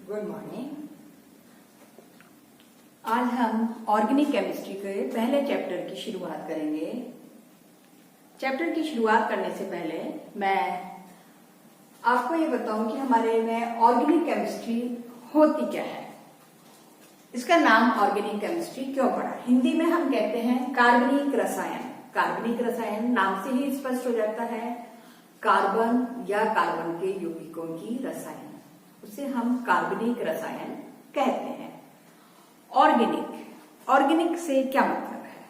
Good morning. आज हम organic chemistry के पहले चैप्टर की शुरुआत करेंगे। चैप्टर की शुरुआत करने से पहले मैं आपको ये बताऊं कि हमारे में ऑर्गेनिक केमिस्ट्री होती क्या है। इसका नाम ऑर्गेनिक केमिस्ट्री क्यों पड़ा? हिंदी में हम कहते हैं कार्बनिक रसायन। कार्बनिक रसायन नाम से ही स्पष्ट हो जाता है, कार्बन या कार्बन के यौगिकों की रसायन, उसे हम कार्बनिक रसायन कहते हैं। ऑर्गेनिक, ऑर्गेनिक से क्या मतलब है?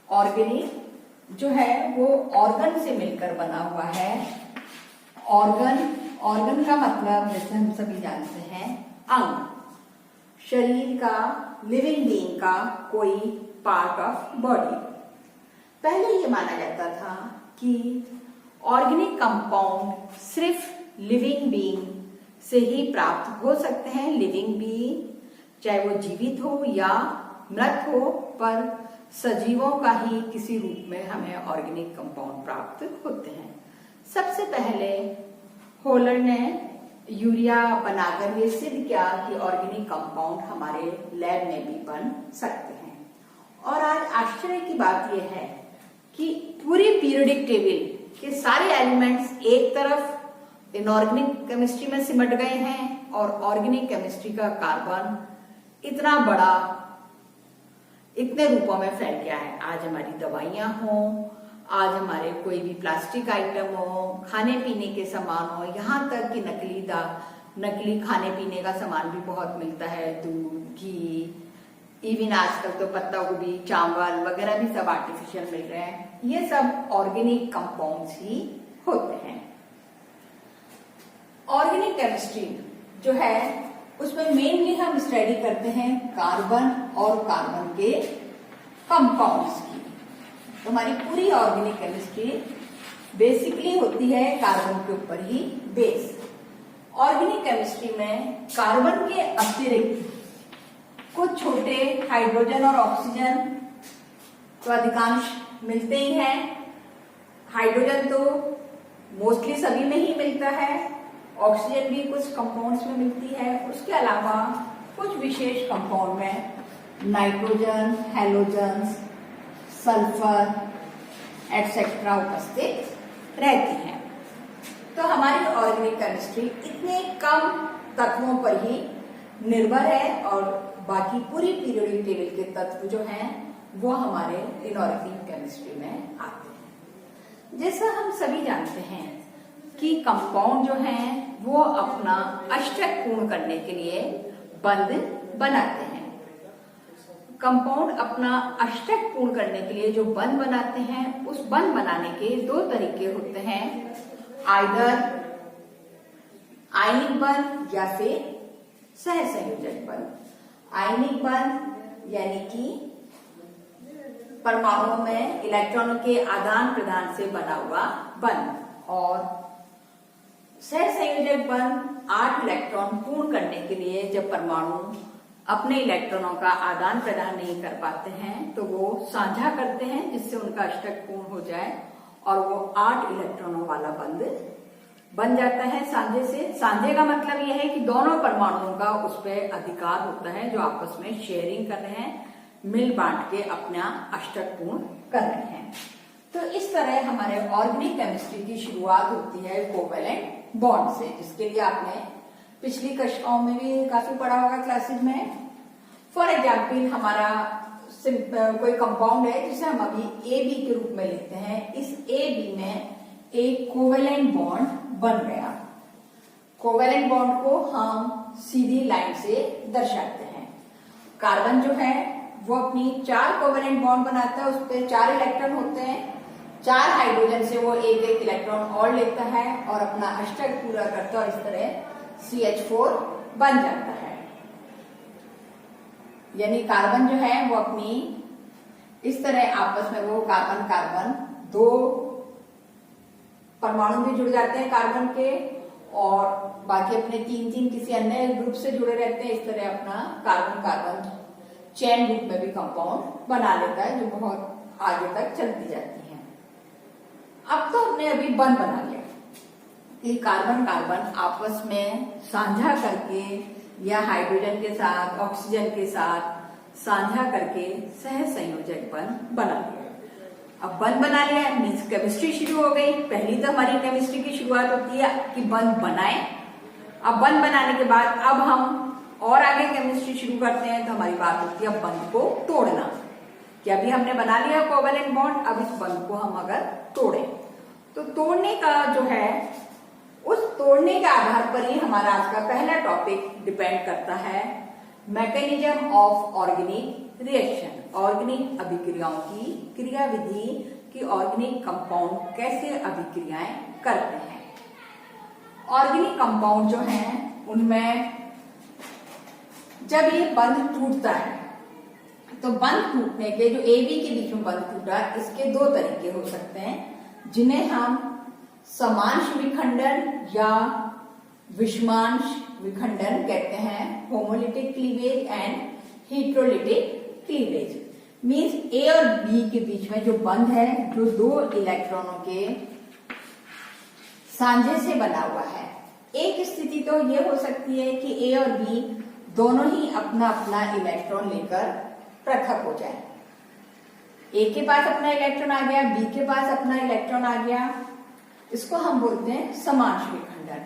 ऑर्गेनिक जो है वो ऑर्गन से मिलकर बना हुआ है। ऑर्गन का मतलब जैसे हम सभी जानते हैं अंग, शरीर का, लिविंग बीइंग का कोई पार्ट ऑफ बॉडी। पहले ये माना जाता था कि ऑर्गेनिक कंपाउंड सिर्फ लिविंग बीइंग से ही प्राप्त हो सकते हैं। लिविंग बीइंग चाहे वो जीवित हो या मृत हो, पर सजीवों का ही किसी रूप में हमें ऑर्गेनिक कंपाउंड प्राप्त होते हैं। सबसे पहले होलर ने यूरिया बनाकर ये सिद्ध किया कि ऑर्गेनिक कंपाउंड हमारे लैब में भी बन सकते हैं। और आज आश्चर्य की बात यह है कि पूरी पीरियोडिक टेबल के सारे एलिमेंट्स एक तरफ इनऑर्गेनिक केमिस्ट्री में सिमट गए हैं और ऑर्गेनिक केमिस्ट्री का कार्बन इतना बड़ा, इतने रूपों में फैल गया है। आज हमारी दवाइयां हों, आज हमारे कोई भी प्लास्टिक आइटम हो, खाने पीने के सामान हो, यहाँ तक कि नकली खाने पीने का सामान भी बहुत मिलता है। दूध, घी, इवन आजकल तो पत्ता गोभी, चावल वगैरह भी सब आर्टिफिशियल मिल रहे हैं। ये सब ऑर्गेनिक कंपाउंड्स ही होते हैं। ऑर्गेनिक केमिस्ट्री जो है उसमें मेनली हम स्टडी करते हैं कार्बन और कार्बन के कंपाउंड्स की। तो हमारी पूरी ऑर्गेनिक केमिस्ट्री बेसिकली होती है कार्बन के ऊपर ही बेस। ऑर्गेनिक केमिस्ट्री में कार्बन के अतिरिक्त कुछ छोटे हाइड्रोजन और ऑक्सीजन तो अधिकांश मिलते ही हैं। हाइड्रोजन तो मोस्टली सभी में ही मिलता है, ऑक्सीजन भी कुछ कंपाउंड्स में मिलती है। उसके अलावा कुछ विशेष कंपाउंड में नाइट्रोजन, हैलोजन, सल्फर एटसेट्रा उपस्थित रहती हैं। तो हमारी ऑर्गेनिक केमिस्ट्री इतने कम तत्वों पर ही निर्भर है और बाकी पूरी पीरियोडिक टेबल के तत्व जो हैं वो हमारे इनऑर्गेनिक केमिस्ट्री में आते हैं। जैसा हम सभी जानते हैं कि कंपाउंड जो हैं वो अपना अष्टक पूर्ण करने के लिए बंध बनाते हैं। कंपाउंड अपना अष्टक पूर्ण करने के लिए जो बंध बनाते हैं, उस बंध बनाने के दो तरीके होते हैं, आइदर आयनिक बंध या फिर सहसंयोजक बंध। आयनिक बंध यानी कि परमाणुओं में इलेक्ट्रॉनों के आदान प्रदान से बना हुआ बंध, और सहसंयोजक बंध 8 इलेक्ट्रॉन पूर्ण करने के लिए जब परमाणु अपने इलेक्ट्रॉनों का आदान प्रदान नहीं कर पाते हैं तो वो साझा करते हैं जिससे उनका अष्टक पूर्ण हो जाए और वो 8 इलेक्ट्रॉनों वाला बंध बन जाता है सांझे से। सांझे का मतलब यह है कि दोनों परमाणुओं का उस पर अधिकार होता है, जो आपस में शेयरिंग कर रहे हैं, मिल बांट के अपना अष्टक पूर्ण कर रहे हैं। तो इस तरह हमारे ऑर्गेनिक केमिस्ट्री की शुरुआत होती है कोवेलेंट बॉन्ड से, जिसके लिए आपने पिछली कक्षाओं में भी काफी पढ़ा होगा क्लासेज में। फॉर एग्जाम्पल हमारा कोई कंपाउंड है जिसे हम अभी AB के रूप में लेते हैं। इस AB में एक कोवेलेंट बॉन्ड बन गया। कोवेलेंट बॉन्ड को हम सीधी लाइन से दर्शाते हैं। कार्बन जो है वो अपनी 4 कोवेलेंट बॉन्ड बनाता है, उस पर 4 इलेक्ट्रॉन होते हैं। 4 हाइड्रोजन से वो एक इलेक्ट्रॉन और लेता है और अपना अष्टक पूरा करता है और इस तरह CH4 बन जाता है। यानी कार्बन जो है वो अपनी इस तरह आपस में वो कार्बन कार्बन 2 परमाणु भी जुड़ जाते हैं कार्बन के, और बाकी अपने 3 किसी अन्य ग्रुप से जुड़े रहते हैं। इस तरह अपना कार्बन कार्बन चेन ग्रुप में भी कंपाउंड बना लेता है, जो बहुत आगे तक चलती जाती है। अब तो हमने अभी बंध बना लिया, कि कार्बन कार्बन आपस में साझा करके या हाइड्रोजन के साथ ऑक्सीजन के साथ साझा करके सह संयोजक बंध बना लिया। अब बंध बना लिया है मीन्स केमिस्ट्री शुरू हो गई। पहली तो हमारी केमिस्ट्री की शुरुआत होती है कि बंध बनाए। अब बंध बनाने के बाद अब हम और आगे केमिस्ट्री शुरू करते हैं तो हमारी बात होती है बंध को तोड़ना, कि अभी हमने बना लिया कोवेलेंट बॉन्ड, अब इस बंध को हम अगर तोड़ें तो तोड़ने का जो है, उस तोड़ने के आधार पर ही हमारा आज का पहला टॉपिक डिपेंड करता है mechanism of organic reaction. Organic अभिक्रियाओं की क्रियाविधि कि ऑर्गेनिक कंपाउंड कैसे अभिक्रियाएं करते हैं। ऑर्गेनिक कंपाउंड जो हैं उनमें जब ये बंध टूटता है तो बंध टूटने के जो ए बी के बीच में बंध टूटा, इसके दो तरीके हो सकते हैं जिन्हें हम समांश विखंडन या विषमांश विखंडन कहते हैं। Homolytic cleavage and heterolytic cleavage means A और बी के बीच में जो बंध है जो दो इलेक्ट्रॉनों के सांझे से बना हुआ है। एक स्थिति तो ये हो सकती है कि ए और बी दोनों ही अपना अपना इलेक्ट्रॉन लेकर पृथक हो जाए। ए के पास अपना इलेक्ट्रॉन आ गया, बी के पास अपना इलेक्ट्रॉन आ गया, इसको हम बोलते हैं समांश विखंडन।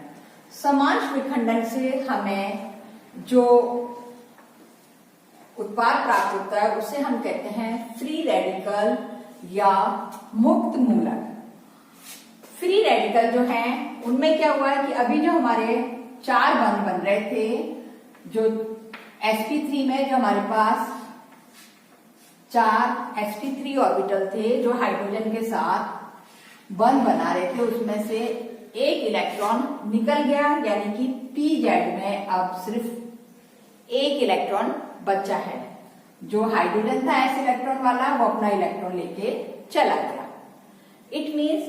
समांश विखंडन से हमें जो उत्पाद प्राप्त होता है उसे हम कहते हैं फ्री रेडिकल या मुक्त मूलक। फ्री रेडिकल जो है उनमें क्या हुआ है कि अभी जो हमारे चार बंध बन रहे थे, जो sp3 में जो हमारे पास चार sp3 ऑर्बिटल थे जो हाइड्रोजन के साथ बंध बना रहे थे, उसमें से एक इलेक्ट्रॉन निकल गया, यानी कि pz में अब सिर्फ एक इलेक्ट्रॉन बचा है। जो हाइड्रोजन था s इलेक्ट्रॉन वाला वो अपना इलेक्ट्रॉन लेके चला गया। इट मीन्स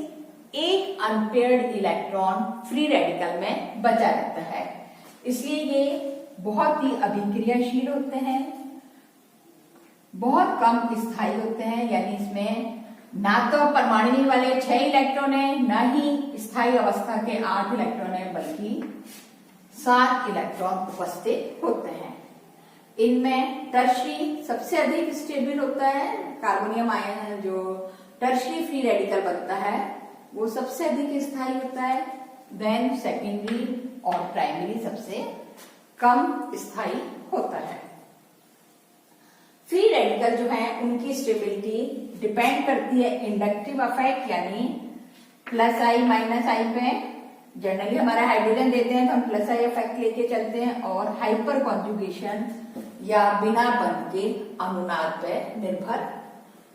एक अनपेयर्ड इलेक्ट्रॉन फ्री रेडिकल में बचा रहता है। इसलिए ये बहुत ही अभिक्रियाशील होते हैं, बहुत कम स्थायी होते हैं, यानी इसमें ना तो परमाणु वाले 6 इलेक्ट्रॉन है, ना ही स्थायी अवस्था के 8 इलेक्ट्रॉन है, बल्कि 7 इलेक्ट्रॉन उपस्थित होते हैं। इनमें टर्शरी सबसे अधिक स्टेबल होता है। कार्बोनियम आयन जो टर्शरी फ्री रेडिकल बनता है वो सबसे अधिक स्थायी होता है। देन सेकेंडरी और प्राइमरी सबसे कम स्थायी होता है। फ्री रेडिकल जो है उनकी स्टेबिलिटी डिपेंड करती है इंडक्टिव अफेक्ट यानी प्लस आई माइनस आई पे। जनरली हमारा हाइड्रोजन देते हैं तो हम प्लस आई इफेक्ट लेके चलते हैं, और हाइपर कॉन्जुगेशन या बिना बंध के अनुनाद पे निर्भर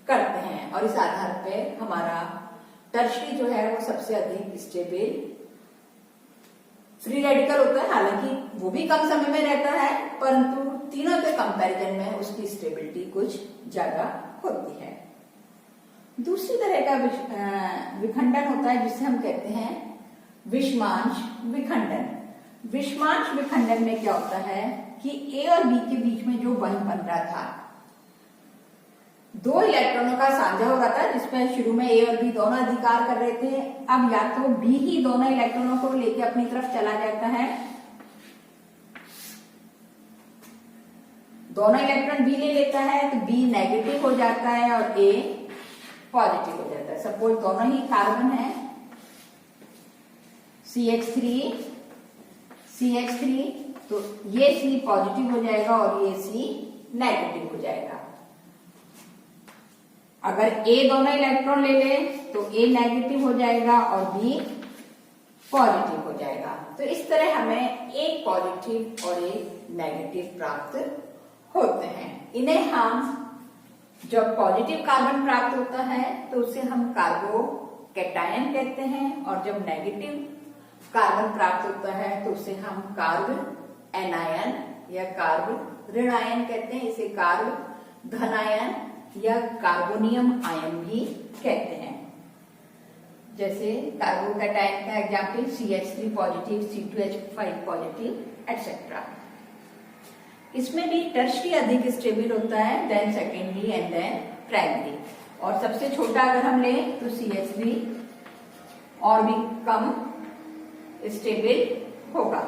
करते हैं, और इस आधार पे हमारा टर्शरी जो है वो सबसे अधिक स्टेबल फ्री रेडिकल होता है। हालांकि वो भी कम समय में रहता है, परंतु तीनों के कंपैरिजन में उसकी स्टेबिलिटी कुछ ज्यादा होती है। दूसरी तरह का विखंडन होता है जिसे हम कहते हैं विषमांश विखंडन। विषमांश विखंडन में क्या होता है कि ए और बी के बीच में जो बंध बन रहा था, दो इलेक्ट्रॉनों का साझा हो रहा था जिसमें शुरू में ए और बी दोनों अधिकार कर रहे थे। अब या तो बी ही दोनों इलेक्ट्रॉनों को लेके अपनी तरफ चला जाता है, दोनों इलेक्ट्रॉन बी ले लेता है तो बी नेगेटिव हो जाता है और ए पॉजिटिव हो जाता है। सपोज दोनों ही कार्बन है, CH3 तो ये C पॉजिटिव हो जाएगा और ये C नेगेटिव हो जाएगा। अगर A दोनों इलेक्ट्रॉन ले ले तो A नेगेटिव हो जाएगा और B पॉजिटिव हो जाएगा। तो इस तरह हमें एक पॉजिटिव और एक नेगेटिव प्राप्त होते हैं। इन्हें हम जब पॉजिटिव कार्बन प्राप्त होता है तो उसे हम कार्बोकैटायन कहते हैं, और जब नेगेटिव कार्बन प्राप्त होता है तो उसे हम कार्ब एनायन या कार्ब ऋणायन कहते हैं। इसे कार्ब धनायन या कार्बोनियम आयन भी कहते हैं। जैसे कार्बोकैटायन का example CH3 positive, C2H5 positive etcetera. इसमें भी टर्शरी अधिक स्टेबल होता है, then secondary and then primary. और सबसे छोटा अगर हम लें तो CH3 और भी कम स्टेबल होगा।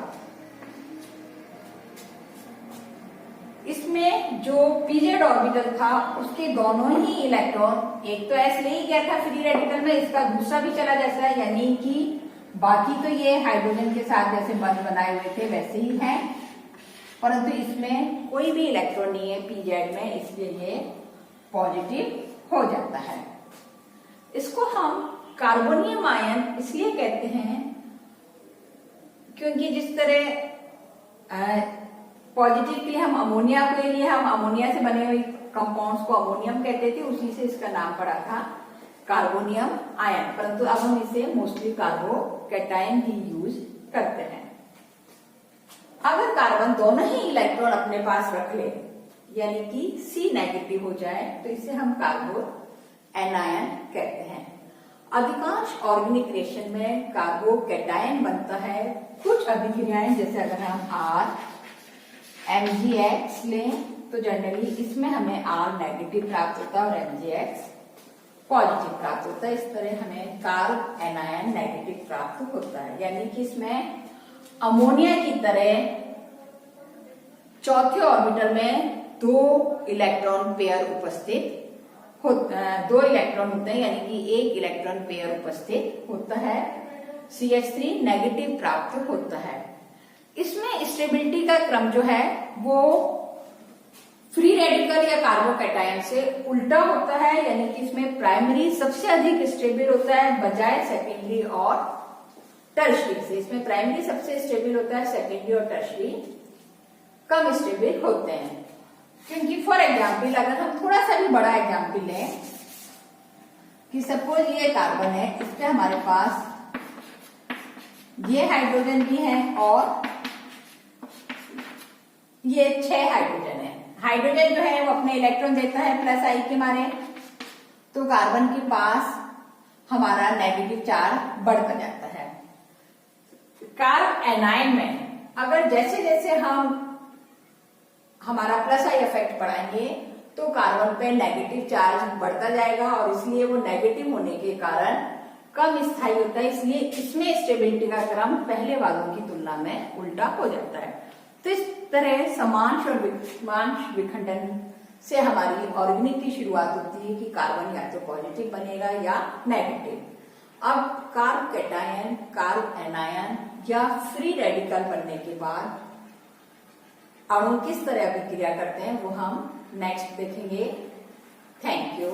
इसमें जो पीजेड ऑर्बिटल था उसके दोनों ही इलेक्ट्रॉन, एक तो s ले ही गया था फ्री रेडिकल में, इसका दूसरा भी चला जैसा है, यानी कि बाकी तो ये हाइड्रोजन के साथ जैसे बंध बनाए हुए थे वैसे ही हैं, परंतु इसमें कोई भी इलेक्ट्रॉन नहीं है पीजेड में, इसलिए ये पॉजिटिव हो जाता है। इसको हम कार्बोनियम आयन इसलिए कहते हैं क्योंकि जिस तरह पॉजिटिव के लिए हम अमोनिया के लिए हम अमोनिया से बने हुए कंपाउंड्स को अमोनियम कहते थे, उसी से इसका नाम पड़ा था कार्बोनियम आयन, परंतु अब हम इसे मोस्टली कार्बोकैटायन ही यूज करते हैं। अगर कार्बन दोनों ही इलेक्ट्रॉन अपने पास रख ले यानी कि C नेगेटिव हो जाए तो इसे हम कार्बो एनायन कहते हैं। अधिकांश ऑर्गेनिक रिएक्शन में कार्बोकैटायन बनता है। कुछ अभिक्रियाएं जैसे अगर हम MgX लें तो जनरली इसमें हमें R नेगेटिव प्राप्त होता है और MgX पॉजिटिव प्राप्त होता है। इस तरह हमें कार्ब एनायन नेगेटिव प्राप्त होता है, यानी कि इसमें अमोनिया की तरह चौथे ऑर्बिटल में दो इलेक्ट्रॉन पेयर उपस्थित दो इलेक्ट्रॉन होते हैं, यानी कि एक इलेक्ट्रॉन पेयर उपस्थित होता है, CH3 नेगेटिव प्राप्त होता है। इसमें स्टेबिलिटी का क्रम जो है वो फ्री रेडिकल या कार्बोकैटायन से उल्टा होता है, यानी कि इसमें प्राइमरी सबसे अधिक स्टेबल होता है बजाय सेकेंडरी और टर्शरी से। इसमें प्राइमरी सबसे स्टेबल होता है, सेकेंडरी और टर्शरी कम स्टेबल होते हैं। क्योंकि फॉर एग्जाम्पल अगर हम थोड़ा सा भी बड़ा एग्जाम्पल लें कि सपोज ये कार्बन है, इस पे हमारे पास ये हाइड्रोजन भी है और ये 6 हाइड्रोजन है। हाइड्रोजन जो है वो अपने इलेक्ट्रॉन देता है +I के मारे, तो कार्बन के पास हमारा नेगेटिव चार्ज बढ़ता जाता है। कार्ब एनायन में अगर जैसे जैसे हम हमारा +I इफेक्ट बढ़ाएंगे तो कार्बन पे नेगेटिव चार्ज बढ़ता जाएगा और इसलिए वो नेगेटिव होने के कारण कम स्थायी होता है, इसलिए इसमें स्टेबिलिटी का क्रम पहले वालों की तुलना में उल्टा हो जाता है। तो इस तरह समांश और विषमांश विखंडन से हमारी ऑर्गेनिक की शुरुआत होती है कि कार्बन या तो पॉजिटिव बनेगा या नेगेटिव। अब कार्ब कैटायन, कार्ब एनायन या फ्री रेडिकल बनने के बाद अणु किस तरह अभिक्रिया करते हैं वो हम नेक्स्ट देखेंगे। Thank you.